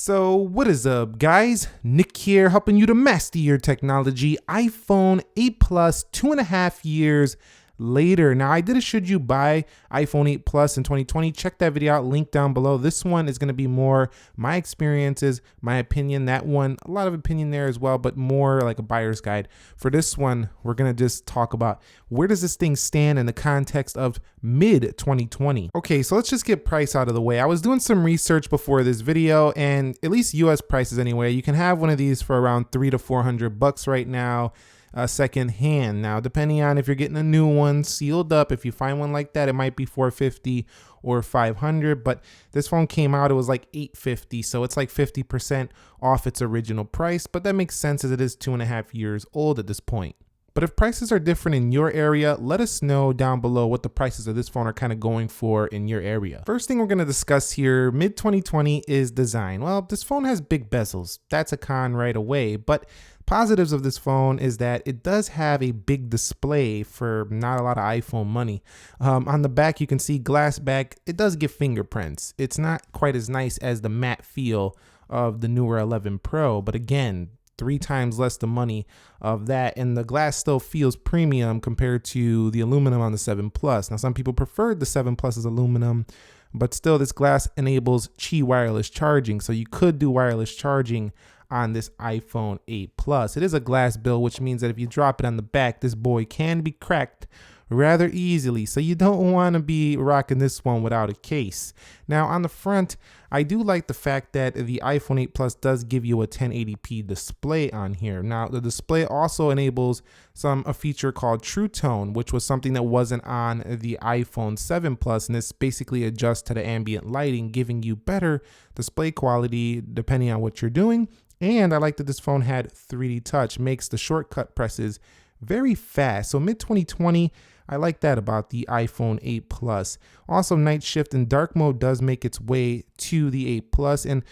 So what is up, guys? Nick here, helping you to master your technology. iPhone 8 Plus, 2.5 years later. Now, I did a should you buy iPhone 8 Plus in 2020. Check that video out, link down below. This one is going to be more my experiences, my opinion. That one, a lot of opinion there as well, but more like a buyer's guide. For this one, we're going to just talk about where does this thing stand in the context of mid 2020. Okay, so let's just get price out of the way. I was doing some research before this video, and at least US prices anyway, you can have one of these for around $300 to $400 right now. Second hand. Now, depending on if you're getting a new one sealed up, if you find one like that, it might be $450 or $500, but this phone came out, it was like $850, so it's like 50% off its original price, but that makes sense as it is 2.5 years old at this point. But if prices are different in your area, let us know down below what the prices of this phone are kind of going for in your area. First thing we're going to discuss here, mid 2020, is design. Well, this phone has big bezels. That's a con right away, but positives of this phone is that it does have a big display for not a lot of iPhone money. On the back, you can see glass back. It does give fingerprints. It's not quite as nice as the matte feel of the newer 11 Pro, but again, 3 times less the money of that, and the glass still feels premium compared to the aluminum on the 7 Plus. Now, some people preferred the 7 Plus as aluminum, but still this glass enables Qi wireless charging, so you could do wireless charging on this iPhone 8 Plus. It is a glass build, which means that if you drop it on the back, this boy can be cracked rather easily, so you don't want to be rocking this one without a case. Now, on the front, I do like the fact that the iPhone 8 Plus does give you a 1080p display on here. Now, the display also enables a feature called True Tone, which was something that wasn't on the iPhone 7 Plus, and this basically adjusts to the ambient lighting, giving you better display quality depending on what you're doing. And I like that this phone had 3D touch, makes the shortcut presses very fast. So mid 2020, I like that about the iPhone 8 Plus. Also, night shift and dark mode does make its way to the 8 Plus. And,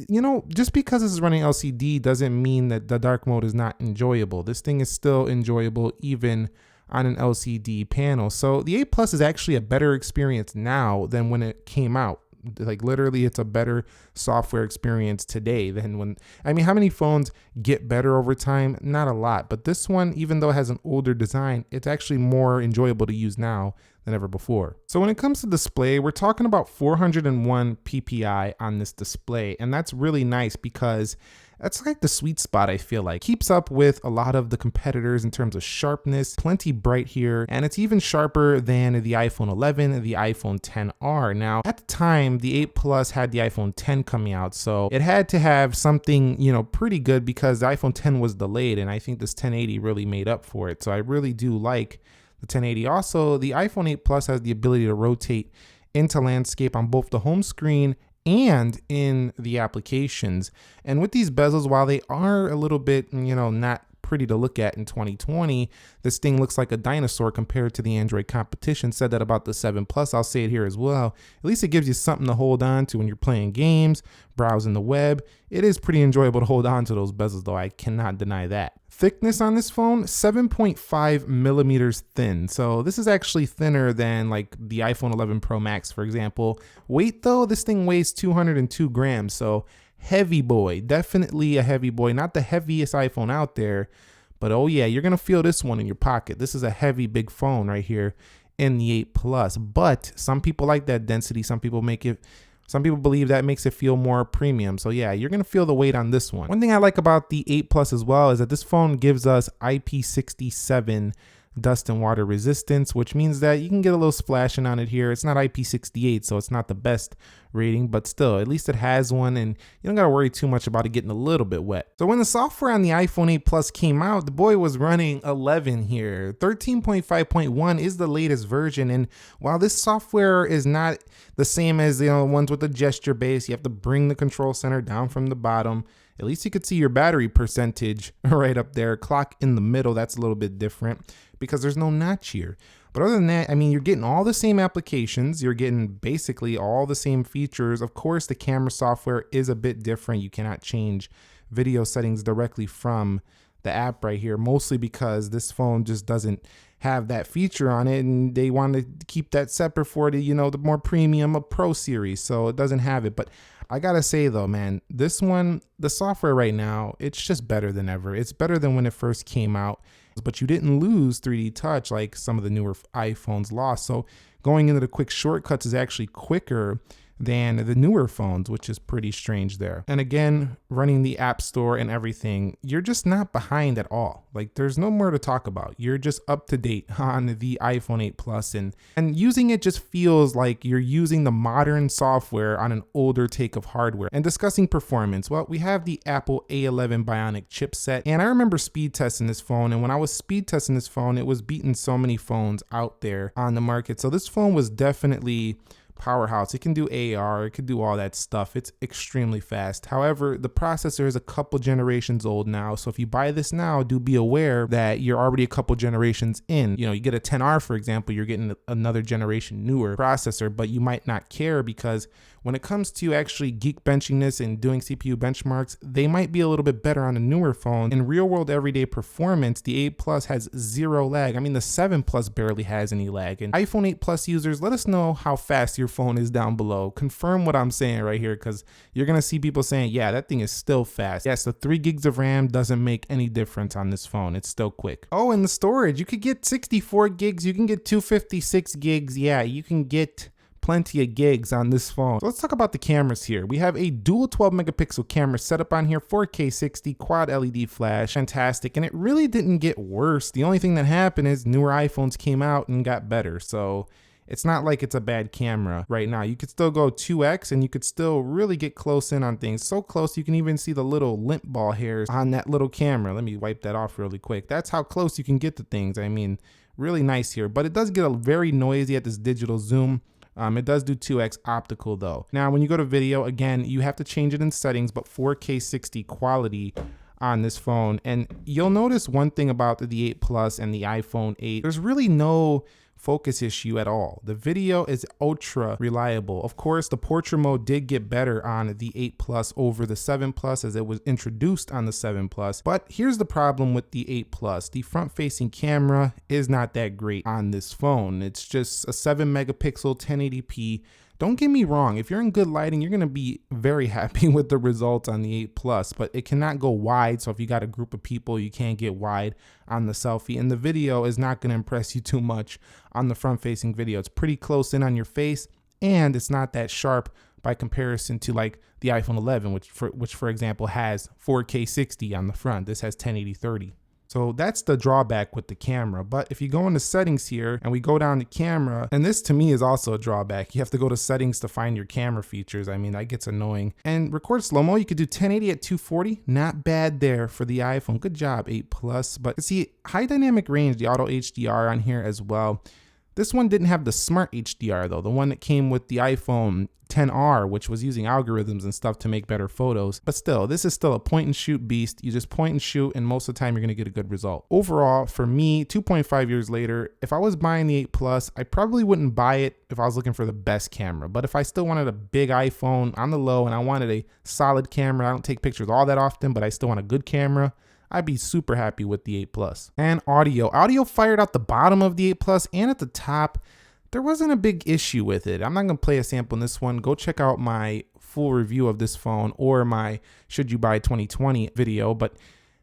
you know, just because this is running LCD doesn't mean that the dark mode is not enjoyable. This thing is still enjoyable even on an LCD panel. So the 8 Plus is actually a better experience now than when it came out. Like literally, it's a better software experience today than when, I mean, how many phones get better over time? Not a lot, but this one, even though it has an older design, it's actually more enjoyable to use now than ever before. So when it comes to display, we're talking about 401 ppi on this display, and that's really nice because that's like the sweet spot, I feel like. Keeps up with a lot of the competitors in terms of sharpness, plenty bright here, and it's even sharper than the iPhone 11 and the iPhone 10R. Now, at the time, the 8 Plus had the iPhone 10 coming out, so it had to have something, you know, pretty good because the iPhone 10 was delayed, and I think this 1080 really made up for it. So I really do like the 1080. Also, the iPhone 8 Plus has the ability to rotate into landscape on both the home screen and in the applications. And with these bezels, while they are a little bit, you know, not pretty to look at in 2020, this thing looks like a dinosaur compared to the Android competition. Said that about the 7 Plus, I'll say it here as well. At least it gives you something to hold on to when you're playing games, browsing the web. It is pretty enjoyable to hold on to those bezels though, I cannot deny that. Thickness on this phone, 7.5 millimeters thin. So this is actually thinner than like the iPhone 11 Pro Max, for example. Weight though, this thing weighs 202 grams. So heavy boy, definitely a heavy boy. Not the heaviest iPhone out there, but oh yeah, you're gonna feel this one in your pocket. This is a heavy, big phone right here in the 8 Plus. But some people like that density. Some people believe that makes it feel more premium. So yeah, you're gonna feel the weight on this one. One thing I like about the 8 Plus as well is that this phone gives us IP67 dust and water resistance, which means that you can get a little splashing on it here. It's not IP68, so it's not the best rating, but still, at least it has one, and you don't gotta worry too much about it getting a little bit wet. So when the software on the iPhone 8 Plus came out, the boy was running 11 here. 13.5.1 is the latest version, and while this software is not the same as the ones with the gesture base, you have to bring the control center down from the bottom. At least you could see your battery percentage right up there. Clock in the middle, that's a little bit different because there's no notch here. But other than that, I mean, you're getting all the same applications. You're getting basically all the same features. Of course, the camera software is a bit different. You cannot change video settings directly from the app right here, mostly because this phone just doesn't have that feature on it, and they want to keep that separate for the, you know, the more premium Pro series, so it doesn't have it. But I gotta say though, man, this one, the software right now, it's just better than ever. It's better than when it first came out, but you didn't lose 3D touch like some of the newer iPhones lost. So going into the quick shortcuts is actually quicker than the newer phones, which is pretty strange there. And again, running the App Store and everything, you're just not behind at all. Like, there's no more to talk about. You're just up to date on the iPhone 8 Plus, and using it just feels like you're using the modern software on an older take of hardware. And discussing performance, well, we have the Apple A11 Bionic chipset, and I remember speed testing this phone, and when I was speed testing this phone, it was beating so many phones out there on the market. So this phone was definitely powerhouse. It can do AR, it can do all that stuff. It's extremely fast. However, the processor is a couple generations old now, so if you buy this now, do be aware that you're already a couple generations in. You know, you get a 10R, for example, you're getting another generation newer processor, but you might not care because when it comes to actually geek benching this and doing CPU benchmarks, they might be a little bit better on the newer phone. In real world everyday performance, the 8 Plus has zero lag. I mean, the 7 Plus barely has any lag. And iPhone 8 Plus users, let us know how fast your phone is down below. Confirm what I'm saying right here, because you're gonna see people saying, yeah, that thing is still fast. Yes, the 3 gigs of RAM doesn't make any difference on this phone. It's still quick. Oh, and the storage, you could get 64 gigs, you can get 256 gigs. Yeah, you can get plenty of gigs on this phone. So let's talk about the cameras here. We have a dual 12 megapixel camera setup on here, 4K 60, quad LED flash, fantastic. And it really didn't get worse. The only thing that happened is newer iPhones came out and got better. So it's not like it's a bad camera right now. You could still go 2x and you could still really get close in on things. So close you can even see the little lint ball hairs on that little camera. Let me wipe that off really quick. That's how close you can get to things. I mean, really nice here, but it does get very noisy at this digital zoom. It does do 2x optical though. Now, when you go to video, again, you have to change it in settings, but 4K 60 quality on this phone. And you'll notice one thing about the 8 Plus and the iPhone 8, there's really no focus issue at all. The video is ultra reliable. Of course, the portrait mode did get better on the 8 Plus over the 7 Plus as it was introduced on the 7 Plus. But here's the problem with the 8 Plus. The front-facing camera is not that great on this phone. It's just a 7 megapixel 1080p. Don't get me wrong, if you're in good lighting, you're gonna be very happy with the results on the 8 Plus, but it cannot go wide. So if you got a group of people, you can't get wide on the selfie, and the video is not gonna impress you too much on the front facing video. It's pretty close in on your face, and it's not that sharp by comparison to like the iPhone 11, which for example has 4K 60 on the front. This has 1080 30. So that's the drawback with the camera. But if you go into settings here and we go down to camera, and this to me is also a drawback. You have to go to settings to find your camera features. I mean, that gets annoying. And record slow-mo, you could do 1080 at 240. Not bad there for the iPhone. Good job, 8 Plus. But see, high dynamic range, the auto HDR on here as well. This one didn't have the smart HDR though, the one that came with the iPhone 10R, which was using algorithms and stuff to make better photos. But still, this is still a point and shoot beast. You just point and shoot, and most of the time you're gonna get a good result. Overall, for me, 2.5 years later, if I was buying the 8 Plus, I probably wouldn't buy it if I was looking for the best camera. But if I still wanted a big iPhone on the low and I wanted a solid camera, I don't take pictures all that often, but I still want a good camera, I'd be super happy with the 8 Plus. And audio fired out the bottom of the 8 Plus and at the top. There wasn't a big issue with it. I'm not gonna play a sample in this one. Go check out my full review of this phone or my Should You Buy 2020 video. But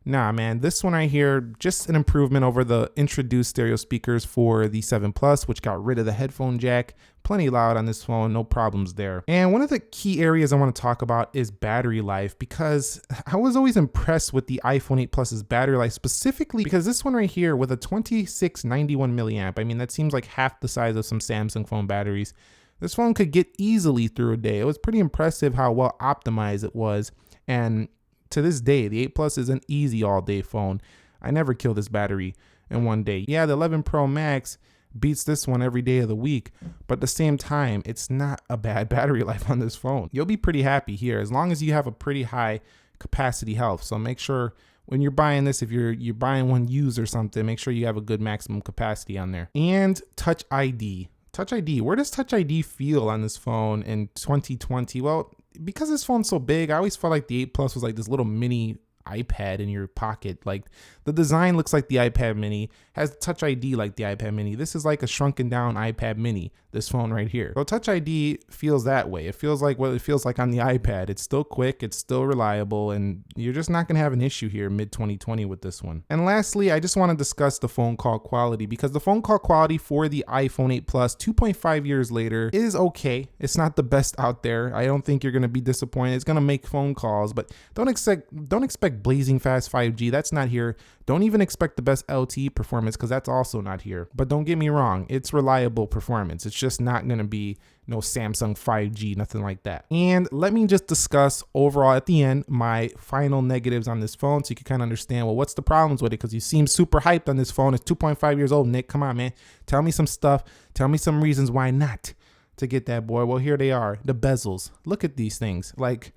nah, man, this one right here, just an improvement over the introduced stereo speakers for the 7 Plus, which got rid of the headphone jack. Plenty loud on this phone, no problems there. And one of the key areas I want to talk about is battery life, because I was always impressed with the iPhone 8 Plus's battery life, specifically because this one right here with a 2691 milliamp, I mean, that seems like half the size of some Samsung phone batteries. This phone could get easily through a day. It was pretty impressive how well optimized it was. And to this day, the 8 Plus is an easy all-day phone. I never kill this battery in one day. Yeah, the 11 Pro Max beats this one every day of the week, but at the same time, it's not a bad battery life on this phone. You'll be pretty happy here as long as you have a pretty high capacity health. So make sure when you're buying this, if you're buying one used or something, make sure you have a good maximum capacity on there. And Touch ID. Touch ID, where does Touch ID feel on this phone in 2020? Well, because this phone's so big, I always felt like the 8 Plus was like this little mini iPad in your pocket. Like, the design looks like the iPad mini, has Touch ID like the iPad mini. This is like a shrunken down iPad mini, this phone right here. So Touch ID feels that way. It feels like what it feels like on the iPad. It's still quick, it's still reliable, and you're just not gonna have an issue here mid 2020 with this one. And lastly, I just want to discuss the phone call quality, because the phone call quality for the iPhone 8 Plus 2.5 years later is okay. It's not the best out there. I don't think you're gonna be disappointed. It's gonna make phone calls, but don't expect blazing fast 5G. That's not here. Don't even expect the best LTE performance, because that's also not here. But don't get me wrong, it's reliable performance. It's just not gonna be no Samsung 5G, nothing like that. And let me just discuss overall at the end my final negatives on this phone, so you can kind of understand, well, what's the problems with it? Because you seem super hyped on this phone. It's 2.5 years old, Nick. Come on, man. Tell me some stuff. Tell me some reasons why not to get that boy. Well, here they are. The bezels. Look at these things. Like,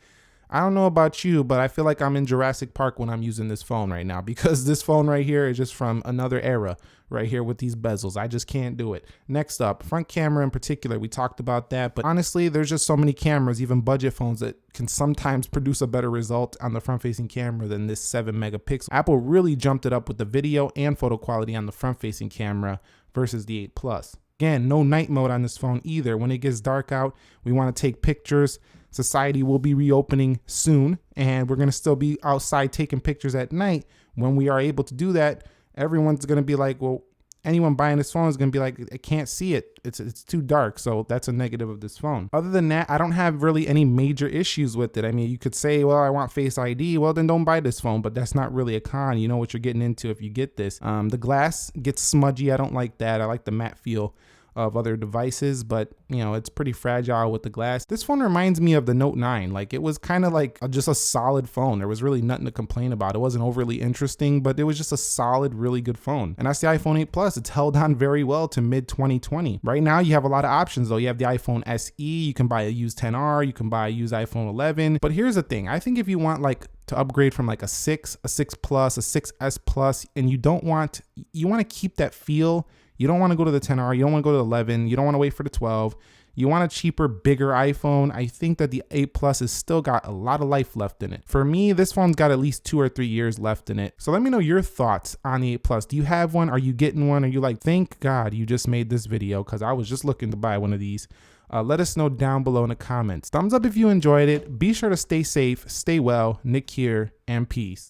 I don't know about you, but I feel like I'm in Jurassic Park when I'm using this phone right now, because this phone right here is just from another era right here with these bezels. I just can't do it. Next up, front camera in particular. We talked about that, but honestly, there's just so many cameras, even budget phones, that can sometimes produce a better result on the front facing camera than this 7 megapixel. Apple really jumped it up with the video and photo quality on the front facing camera versus the 8 Plus. Again, no night mode on this phone either. When it gets dark out, we want to take pictures. Society will be reopening soon, and we're going to still be outside taking pictures at night. When we are able to do that, everyone's going to be like, well, anyone buying this phone is going to be like, I can't see it. It's too dark. So that's a negative of this phone. Other than that, I don't have really any major issues with it. I mean, you could say, well, I want Face ID. Well, then don't buy this phone, but that's not really a con. You know what you're getting into if you get this. The glass gets smudgy. I don't like that. I like the matte feel of other devices, but you know, it's pretty fragile with the glass. This phone reminds me of the Note 9. Like, it was kind of like just a solid phone. There was really nothing to complain about. It wasn't overly interesting, but it was just a solid, really good phone. And that's the iPhone 8 Plus. It's held on very well to mid 2020. Right now, you have a lot of options though. You have the iPhone SE. You can buy a used 10R. You can buy a used iPhone 11. But here's the thing. I think if you want like to upgrade from like a 6 Plus, a 6S Plus, and you want to keep that feel. You don't want to go to the 10R, you don't want to go to the 11, you don't want to wait for the 12. You want a cheaper, bigger iPhone. I think that the 8 Plus has still got a lot of life left in it. For me, this phone's got at least 2 or 3 years left in it. So let me know your thoughts on the 8 Plus. Do you have one? Are you getting one? Are you like, thank God you just made this video, because I was just looking to buy one of these. Let us know down below in the comments. Thumbs up if you enjoyed it. Be sure to stay safe, stay well. Nick here, and peace.